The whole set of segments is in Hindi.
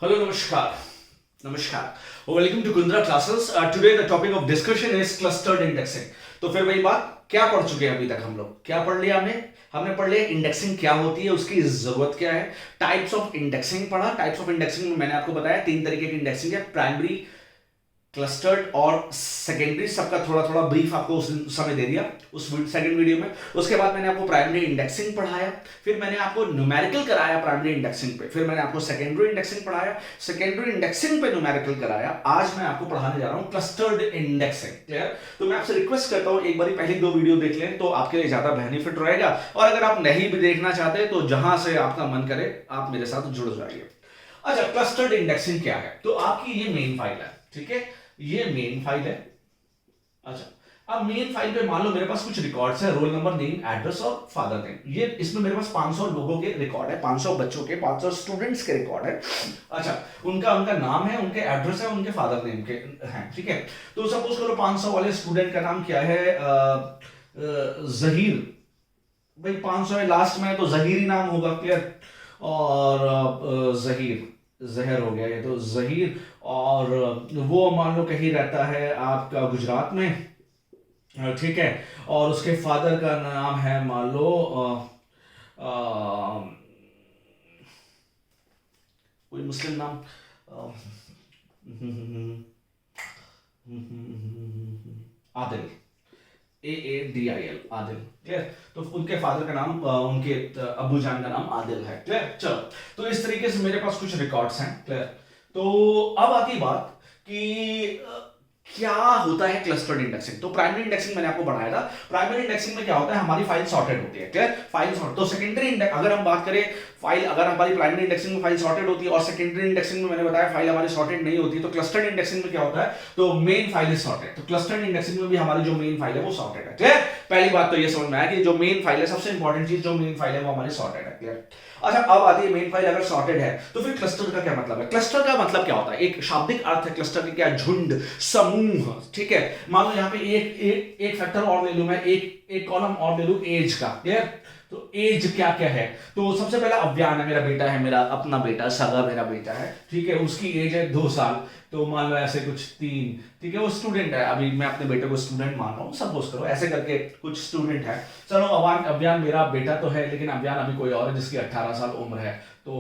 Hello, Namaskar. Namaskar. Welcome to Kundra classes. Today the topic of discussion is clustered indexing. तो फिर वही बात, क्या पढ़ चुके हैं अभी तक हम लोग? क्या पढ़ लिया हमने पढ़ लिया इंडेक्सिंग क्या होती है, उसकी जरूरत क्या है, टाइप्स ऑफ इंडेक्सिंग पढ़ा। टाइप्स ऑफ इंडेक्सिंग में मैंने आपको बताया 3 तरीके की इंडेक्सिंग है, प्राइमरी, क्लस्टर्ड और सेकेंडरी। सबका थोड़ा थोड़ा ब्रीफ आपको उस समय दे दिया उस सेकंड वीडियो में। उसके बाद मैंने आपको प्राइमरी इंडेक्सिंग पढ़ाया, फिर मैंने आपको न्यूमेरिकल कराया प्राइमरी इंडेक्सिंग पे, फिर मैंने आपको सेकेंडरी इंडेक्सिंग पढ़ाया, सेकेंडरी इंडेक्सिंग पे न्यूमेरिकल कराया। आज मैं आपको पढ़ाने जा रहा हूं क्लस्टर्ड इंडेक्सिंग। क्लियर? तो मैं आपसे रिक्वेस्ट करता हूं एक बार पहली 2 वीडियो देख लें तो आपके लिए ज्यादा बेनिफिट रहेगा, और अगर आप नहीं भी देखना चाहते तो जहां से आपका मन करे आप मेरे साथ जुड़ जाइए। अच्छा, क्लस्टर्ड इंडेक्सिंग क्या है? तो आपकी ये मेन फाइल है, ठीक है, ये मेन फाइल है। अच्छा, अब मेन फाइल पे मान लो मेरे पास कुछ रिकॉर्ड्स है, रोल नंबर, नेम, एड्रेस और फादर नेम। ये इसमें मेरे पास 500 लोगों के रिकॉर्ड है, 500 बच्चों के, 500 स्टूडेंट्स के रिकॉर्ड है। अच्छा, उनका नाम है, उनके एड्रेस है, उनके फादर नेम के हैं, ठीक है। तो सपोज करो 500 वाले स्टूडेंट का नाम क्या है, जहीर। भाई 500 है, लास्ट में तो जहीर ही नाम होगा, क्लियर। और जहीर, जहर हो गया ये तो जहीर, और वो मान लो कहीं रहता है आपका गुजरात में, ठीक है। और उसके फादर का नाम है मान लो कोई मुस्लिम नाम, आदिल, AADIL, आदिल, क्लियर। तो उनके फादर का नाम, उनके अब्बू जान का नाम आदिल है, क्लियर। चलो, तो इस तरीके से मेरे पास कुछ रिकॉर्ड्स हैं, क्लियर। तो अब आती बात कि क्या होता है क्लस्टर्ड इंडेक्सिंग। तो प्राइमरी इंडेक्सिंग मैंने आपको बढ़ाया था। प्राइमरी इंडेक्सिंग में क्या होता है, हमारी फाइल सॉर्टेड होती है, क्लियर, फाइल सॉर्ट। तो सेकेंडरी इंडेक्स अगर हम बात करें, फाइल अगर हमारी प्राइमरी इंडेक्सिंग में फाइल सॉर्टेड होती है और सेकेंडरी इंडेक्सिंग में मैंने बताया फाइल हमारी सॉर्टेड नहीं होती, तो क्लस्टर्ड इंडेक्सिंग में क्या होता है, तो मेन फाइल इज सॉर्टेड। तो क्लस्टर्ड इंडेक्सिंग में भी हमारी जो मेन फाइल है वो सॉर्टेड है, क्लियर। पहली बात तो ये समझ में आया कि जो मेन फाइल है, सबसे इंपॉर्टेंट चीज, जो मेन फाइल है वो हमारी सॉर्टेड है, क्लियर। अच्छा, अब आती है मेन फाइल अगर सॉर्टेड है तो फिर क्लस्टर का क्या मतलब है। क्लस्टर का मतलब क्या होता है, एक शाब्दिक अर्थ है क्लस्टर की, क्या, झुंड, समूह, ठीक है। मान लो यहाँ पे एक फैक्टर और ले लूं मैं, एक कॉलम और ले लूं एज का, क्लियर। तो एज क्या क्या है, तो सबसे पहला अव्यान है, मेरा बेटा है, मेरा अपना बेटा, सगा मेरा बेटा है, ठीक है। उसकी एज है 2 साल, तो मान लो ऐसे कुछ 3, ठीक है। वो स्टूडेंट है, अभी मैं अपने बेटे को स्टूडेंट मान रहा हूँ, सपोज करो ऐसे करके कुछ स्टूडेंट है। चलो, अव्यान मेरा बेटा तो है, लेकिन अव्यान अभी कोई और है जिसकी 18 साल उम्र है, तो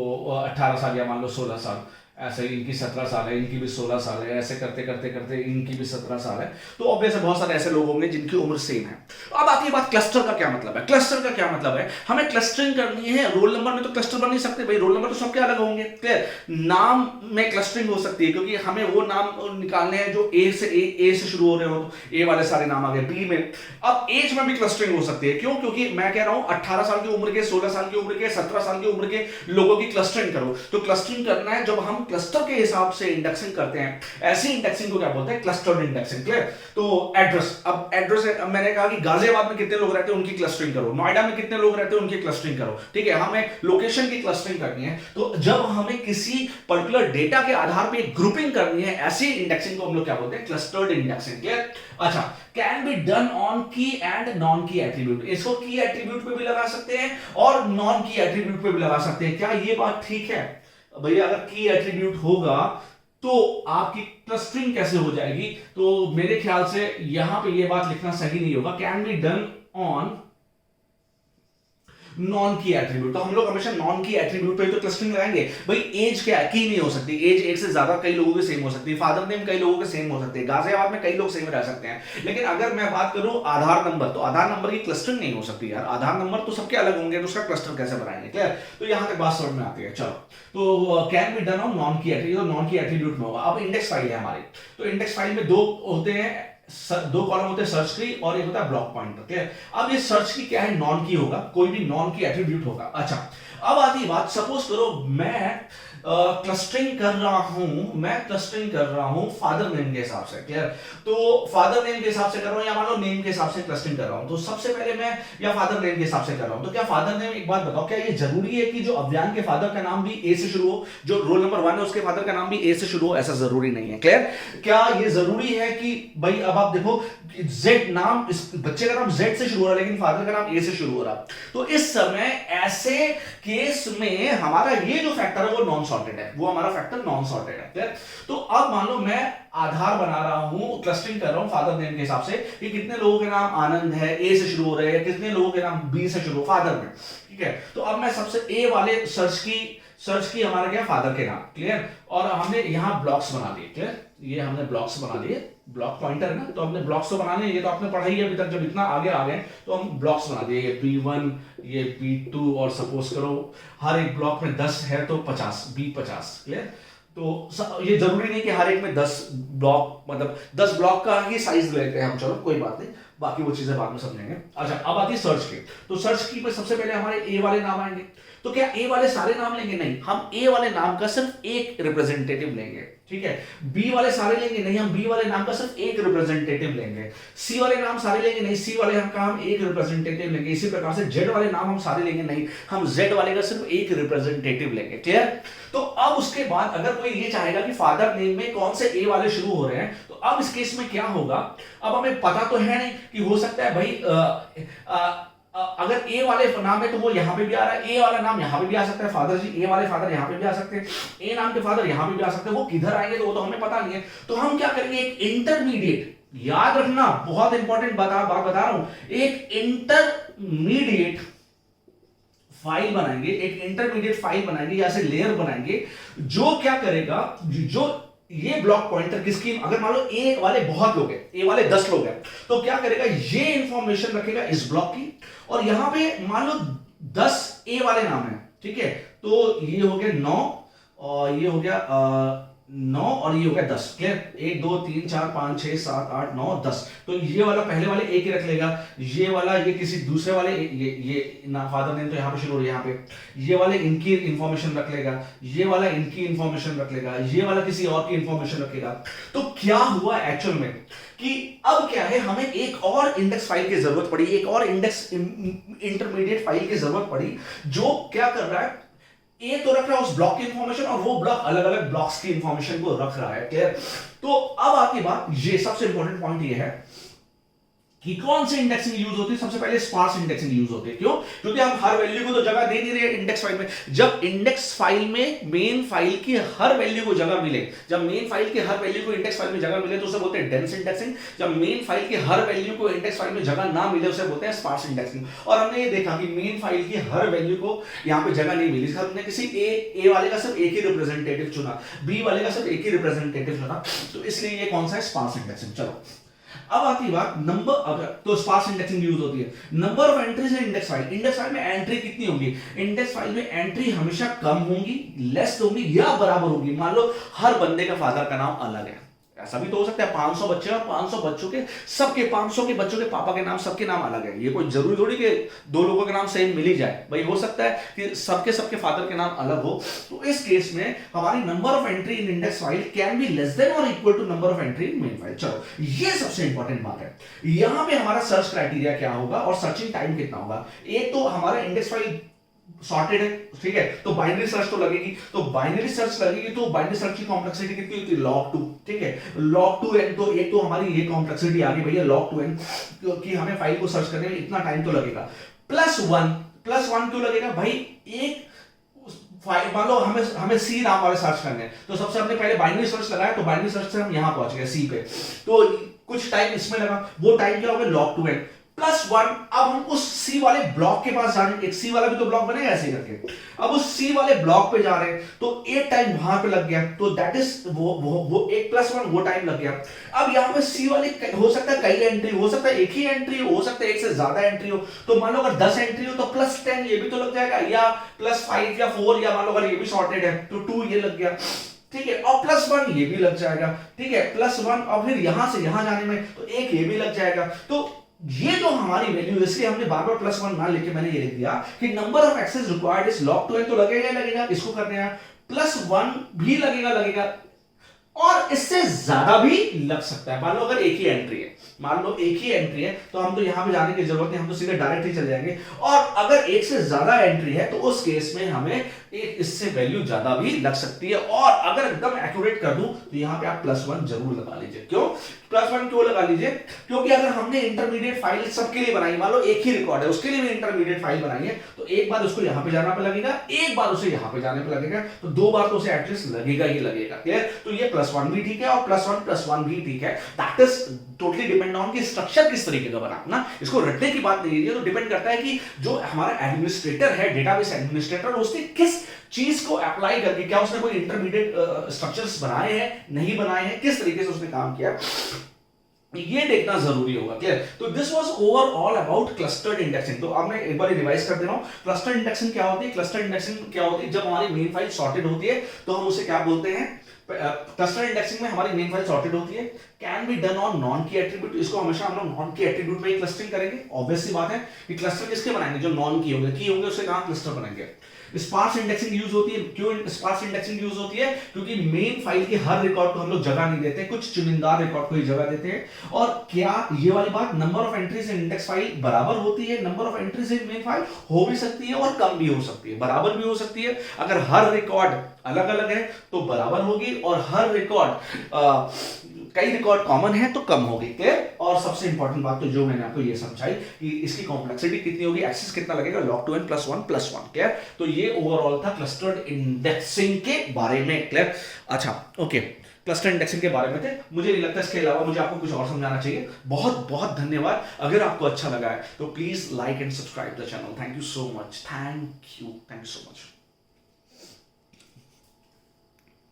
18 साल या मान लो 16 साल, ऐसे ही इनकी 17 साल है, इनकी भी 16 साल है, ऐसे करते करते करते इनकी भी 17 साल है। तो ऑब्वियस है बहुत सारे ऐसे लोग होंगे जिनकी उम्र सेम है। अब आती है बात क्लस्टर का क्या मतलब है। क्लस्टर का क्या मतलब है, हमें क्लस्टरिंग करनी है। रोल नंबर में तो क्लस्टर बन नहीं सकते भाई, रोल नंबर तो सबके अलग होंगे, क्लियर। नाम में क्लस्टरिंग हो सकती है, क्योंकि हमें वो नाम निकालने हैं जो ए से शुरू हो रहे हो, तो ए वाले सारे नाम आ गए बी में। अब एज में भी क्लस्टरिंग हो सकती है, क्यों, क्योंकि मैं कह रहा हूं 18 साल की उम्र के, 16 साल की उम्र के, 17 साल की उम्र के लोगों की क्लस्टरिंग करो। तो क्लस्टरिंग करना है जब हम क्लस्टर के हिसाब से इंडेक्सिंग करते हैं, ऐसी इंडेक्सिंग को क्या बोलते हैं, क्लस्टर्ड इंडेक्सिंग, क्लियर। तो एड्रेस, अब एड्रेस है, मैंने कहा कि गाजियाबाद में कितने लोग रहते हैं उनकी क्लस्टरिंग करो, नोएडा में कितने लोग रहते हैं उनकी क्लस्टरिंग करो, ठीक है। हमें लोकेशन की क्लस्टरिंग करनी है। तो जब हमें किसी पर्टिकुलर डेटा के आधार पर ग्रुपिंग करनी है, ऐसी इंडेक्सिंग को हम लोग क्या बोलते हैं, क्लस्टर्ड इंडेक्सिंग, क्लियर। अच्छा, कैन बी डन ऑन की एंड नॉन की एट्रीब्यूट। इसको की एट्रीब्यूट पे भी लगा सकते हैं और नॉन की एट्रीब्यूट पे भी लगा सकते हैं। क्या ये बात ठीक है भैया? अगर की एट्रीब्यूट होगा तो आपकी क्लस्टरिंग कैसे हो जाएगी? तो मेरे ख्याल से यहां पे ये बात लिखना सही नहीं होगा, can be done on non की एट्रीब्यूट। तो हम लोग हमेशा नॉन की एट्रीब्यूट पे तो क्लस्टरिंग लगाएंगे। भाई एज क्या है, की नहीं हो सकती, एज एक से ज्यादा कई लोगों के सेम हो सकती है, फादर नेम कई लोगों के सेम हो सकते हैं, गाजियाबाद में कई लोग सेम रह सकते हैं। लेकिन अगर मैं बात करूं आधार नंबर, तो आधार नंबर की क्लस्टरिंग नहीं हो सकती यार, आधार नंबर तो सबके अलग होंगे, तो उसका क्लस्टर कैसे बनाएंगे, क्लियर। तो यहां तक बात समझ में आती है। चलो, तो can be done on non की एट्रीब्यूट, नॉन की एट्रीब्यूट में होगा। अब इंडेक्स फाइल है हमारी, तो इंडेक्स फाइल में 2 होते हैं, 2 कॉलम होते हैं, सर्च की और एक होता है ब्लॉक पॉइंटर, क्लियर। अब ये सर्च की क्या है, नॉन की होगा, कोई भी नॉन की एट्रीब्यूट होगा। अच्छा, अब आती बात, सपोज करो मैं क्लस्टरिंग कर रहा हूं फादर नेम के हिसाब से, क्लियर। तो फादर नेम के हिसाब से कर रहा हूं या मान लो नेम के हिसाब से क्लस्टरिंग कर रहा हूं, तो सबसे पहले मैं या फादर नेम के हिसाब से कर रहा हूं, तो क्या फादर नेम, एक बात बताओ, क्या ये जरूरी है कि जो अव्यान के फादर का नाम भी ए से शुरू हो, जो रोल नंबर 1 है उसके फादर का नाम भी ए से शुरू हो? ऐसा जरूरी नहीं है, क्लियर। क्या ये जरूरी है कि भाई, अब आप देखो जेड नाम, इस बच्चे का नाम जेड से शुरू हो रहा है लेकिन फादर का नाम ए से शुरू हो रहा है, तो इस समय ऐसे केस में हमारा ये जो फैक्टर है वो नॉन सॉर्टेड है, वो हमारा फैक्टर नॉन सॉर्टेड है। क्लियर? तो अब मान लो मैं आधार बना रहा हूं, क्लस्टरिंग कर रहा हूं फादर नेम के हिसाब से कि कितने लोगों के नाम आनंद है, ए से शुरू हो रहे हैं, कितने लोगों के नाम बी से शुरू फादर में। ठीक है, तो अब मैं सबसे ए वाले सर्च की हमारा क्या फादर के नाम। क्लियर? और हमने यहाँ ब्लॉक्स बना दिए। क्लियर? ये हमने ब्लॉक्स बना दिए, ब्लॉक पॉइंटर है ना, तो हमने ब्लॉक्स तो बनाने, ये तो आपने पढ़ा ही है अभी तक, जब इतना आगे आ गए तो हम ब्लॉक्स बना दिए, ये B1 ये B2 और सपोज करो हर एक ब्लॉक में 10 है तो 50 B50। क्लियर? तो ये जरूरी नहीं कि हर एक में 10 ब्लॉक, मतलब 10 ब्लॉक का ही साइज लेते हैं हम, चलो कोई बात नहीं, बाकी वो चीजें बाद में समझेंगे। अच्छा, अब आती है सर्च की। तो सर्च की में सबसे पहले हमारे ए वाले नाम आएंगे। तो क्या ए वाले सारे नाम लेंगे? नहीं, हम ए वाले नाम का सिर्फ एक रिप्रेजेंटेटिव लेंगे। ठीक है, बी वाले सारे लेंगे? नहीं, हम बी वाले नाम का सिर्फ एक रिप्रेजेंटेटिव लेंगे। सी वाले नाम सारे लेंगे? नहीं, सी वाले हम एक रिप्रेजेंटेटिव लेंगे। इसी प्रकार से जेड वाले नाम हम सारे लेंगे? नहीं, हम जेड वाले का सिर्फ एक रिप्रेजेंटेटिव लेंगे। क्लियर? तो अब उसके बाद अगर कोई ये चाहेगा कि फादर नेम में कौन से ए वाले शुरू हो रहे हैं, तो अब इस केस में क्या होगा, अब हमें पता तो है नहीं कि हो सकता है भाई अगर ए वाले नाम है तो वो यहां पे भी आ रहा है, ए वाला नाम यहां पे भी आ सकता है, फादर जी ए वाले फादर यहां पे भी आ सकते हैं, ए नाम के फादर यहां पे भी आ सकते हैं। वो किधर आएंगे तो वो तो हमें पता नहीं है। तो हम क्या करेंगे, एक इंटरमीडिएट, याद रखना बहुत इंपॉर्टेंट बात बता रहा हूं, एक इंटरमीडिएट फाइल बनाएंगे, एक इंटरमीडिएट फाइल बनाएंगे या से लेयर बनाएंगे, जो क्या करेगा, जो ये ब्लॉक पॉइंटर किसकी, अगर मान लो ए वाले बहुत लोग हैं, ए वाले 10 लोग हैं, तो क्या करेगा, ये इंफॉर्मेशन रखेगा इस ब्लॉक की, और यहां पे मान लो 10 ए वाले नाम है। ठीक है, तो ये हो गया 9 और ये हो गया 9 और ये हो गया 10। क्लियर? 1 2 3 4 5 6 7 8 9 10। तो ये वाला पहले वाले एक ही रख लेगा, ये वाला ये किसी दूसरे वाले, ये ना फादर नेम तो यहाँ पे शुरू हो रहा है, यहाँ पे ये वाले इनकी इंफॉर्मेशन रख लेगा, ये वाला इनकी इंफॉर्मेशन रख लेगा, ये वाला किसी और की इंफॉर्मेशन रखेगा। तो क्या हुआ एक्चुअल में कि अब क्या है, हमें एक और इंडेक्स फाइल की जरूरत पड़ी, एक और इंडेक्स इंटरमीडिएट फाइल की जरूरत पड़ी, जो क्या कर रहा है, ए तो रख रहा है उस ब्लॉक की इंफॉर्मेशन और वो ब्लॉक अलग अलग ब्लॉक्स की इंफॉर्मेशन को रख रहा है। क्लियर? तो अब आती बात, ये सबसे इंपॉर्टेंट पॉइंट ये है कि कौन सी इंडेक्सिंग यूज होती है। सबसे पहले स्पार्स इंडेक्सिंग यूज होती है। क्यों? क्योंकि हम हर वैल्यू को तो जगह दे नहीं रहे इंडेक्स फाइल में। जब इंडेक्स फाइल में मेन फाइल की हर वैल्यू को जगह मिले, जब मेन फाइल की हर वैल्यू को इंडेक्स फाइल में जगह मिले तो उसे बोलते हैं डेंस इंडेक्सिंग। जब मेन फाइल की हर वैल्यू को इंडेक्स फाइल में जगह ना मिले उसे बोलते हैं स्पार्स इंडेक्सिंग। और हमने ये देखा कि मेन फाइल की हर वैल्यू को यहाँ पे जगह नहीं मिली, हमने किसी ए वाले का सिर्फ एक ही रिप्रेजेंटेटिव चुना, बी वाले का सिर्फ एक ही रिप्रेजेंटेटिव चुना, तो इसलिए ये कौन सा है, स्पार्स इंडेक्सिंग। चलो अब आती बात नंबर, अगर तो स्पार्स इंडेक्सिंग यूज होती है। Number of entries in index file, index file में एंट्री कितनी होंगी, इंडेक्स फाइल में एंट्री हमेशा कम होंगी, लेस होंगी या बराबर होंगी। मान लो हर बंदे का फादर का नाम अलग है, ऐसा भी तो हो सकता है 500 बच्चे और 500 बच्चों के, सबके 500 के बच्चों के पापा के नाम सबके नाम अलग है। ये कोई जरूरी थोड़ी कि दो लोगों के नाम सेम मिल ही जाए, भाई हो सकता है कि सबके फादर के नाम अलग हो। तो इस केस में हमारी number of entry in index file can be less than or equal to number of entry in main file. चलो ये सबसे इंपॉर्टेंट बात है। यहां पे हमारा सर्च क्राइटेरिया क्या होगा और सर्चिंग टाइम कितना होगा। एक तो हमारा इंडेक्स फाइल सॉर्टेड है, ठीक है, तो बाइनरी सर्च तो लगेगी, तो बाइनरी सर्च लगेगी, तो बाइनरी सर्च की कॉम्प्लेक्सिटी कितनी होती है, log 2। ठीक है, log 2n, तो एक तो हमारी ये कॉम्प्लेक्सिटी आ गई भैया log 2n, क्योंकि हमें फाइल को सर्च करने में इतना टाइम तो लगेगा। +1 क्यों लगेगा भाई, एक मान लो हमें सी नाम वाले सर्च करने हैं, तो सबसे हमने पहले बाइनरी सर्च लगाया, तो बाइनरी सर्च से हम यहां पहुंच गए सी पे, तो कुछ टाइम इसमें लगा, वो टाइम क्या होगा log 2n +1। अब हम उस सी वाले ब्लॉक के पास जा रहे हैं, एक सी वाला भी तो ब्लॉक बनेगा ऐसे करके, अब उस सी वाले ब्लॉक पे जा रहे हैं, तो एक टाइम वहां पे लग गया, तो दैट इज वो 1 +1 वो टाइम लग गया। अब यहां पे सी वाले हो सकता है कई एंट्री, हो सकता है एक ही एंट्री हो सकता है एक से ज्यादा एंट्री हो, तो मान लो अगर 10 एंट्री हो तो +10 ये भी तो लग जाएगा, या +5 या 4, या मान लो अगर ये भी सॉर्टेड है तो 2 ये लग गया, ठीक है, और +1 ये भी लग जाएगा, ठीक है, +1 और फिर यहां से यहां जाने में तो एक ये भी लग जाएगा। तो ये जो हमारी वैल्यू, इसलिए हमने बार बार +1 ना लेके मैंने ये लिख दिया कि number of access required is log 2n, तो लगेगा ही लगेगा, इसको करने हैं +1 भी लगेगा, और इससे ज्यादा भी लग सकता है। मान लो अगर एक ही एंट्री है, मान लो एक ही एंट्री है, तो हम तो यहां पे जाने की जरूरत नहीं, हम तो सीधे डायरेक्ट ही चले जाएंगे। और अगर एक से ज्यादा एंट्री है तो उस केस में हमें इससे वैल्यू ज्यादा भी लग सकती है। और अगर एकदम एक्यूरेट कर दूं तो यहां पे आप +1 जरूर लगा लीजिए। क्यों +1 क्यों लगा लीजिए? क्योंकि अगर हमने इंटरमीडिएट फाइल सबके लिए बनाई, मान लो एक ही रिकॉर्ड है उसके लिए भी इंटरमीडिएट फाइल बनाई है, तो एक बार उसको यहां पे जाना पे लगेगा, एक बार उसे यहां पे जाने पे लगेगा, तो 2 बार तो उसे एटलीस्ट लगेगा ही लगेगा। क्लियर? तो ये +1 भी ठीक है और +1 भी ठीक है। That is totally depend on कि स्ट्रक्चर किस तरीके का बना ना, इसको रटने की बात नहीं है, तो डिपेंड करता है कि जो हमारा एडमिनिस्ट्रेटर है, डेटाबेस एडमिनिस्ट्रेटर, उसने किस चीज को अप्लाई करके, क्या उसने कोई इंटरमीडिएट स्ट्रक्चर्स बनाए हैं, नहीं बनाए हैं, किस तरीके से उसने काम किया, ये देखना जरूरी होगा। क्लियर? तो this was overall about clustered indexing. तो अब मैं एक बार रिवाइज कर दे रहा हूं, क्लस्टर्ड इंडेक्सिंग क्या होती है? क्लस्टर्ड इंडेक्सिंग क्या होती है? जब हमारी मेन फाइल सॉर्टेड होती है तो हम उसे क्या बोलते हैं? क्लस्टर इंडेक्सिंग में हमारी मेन फाइल सॉर्टेड होती है, can be done on non की एट्रीब्यूट। इसको हमेशा हम लोग नॉन की एट्रीब्यूट में ही क्लस्टरिंग करेंगे। ऑब्वियस सी बात है कि क्लस्टर किसके बनाएंगे? जो नॉन की होंगे उससे कहां क्लस्टर बनाएंगे। स्पार्स इंडेक्सिंग यूज होती है। क्यों स्पार्स इंडेक्सिंग यूज होती है? क्योंकि मेन फाइल के हर रिकॉर्ड को हम लोग जगह नहीं देते, कुछ चुनिंदा रिकॉर्ड को ही जगह देते हैं। और क्या ये वाली बात, number of entries in index file बराबर होती है number of entries in main file? हो भी सकती है और कम भी हो सकती है, बराबर भी हो सकती है। अगर हर रिकॉर्ड अलग अलग है तो बराबर होगी, और हर रिकॉर्ड कई रिकॉर्ड कॉमन है तो कम होगी। क्लियर? और सबसे इंपॉर्टेंट बात तो जो मैंने आपको ये समझाई कि इसकी कॉम्प्लेक्सिटी कितनी होगी, एक्सेस कितना लगेगा, log 2n +1 क्लियर? तो ये ओवरऑल था क्लस्टर्ड इंडेक्सिंग के बारे में। क्लियर? अच्छा ओके, क्लस्टर इंडेक्सिंग के बारे में थे। मुझे नहीं लगता इसके अलावा मुझे आपको कुछ और समझाना चाहिए। बहुत बहुत धन्यवाद। अगर आपको अच्छा लगा है तो please like and subscribe the channel. Thank you so much. Thank you so much.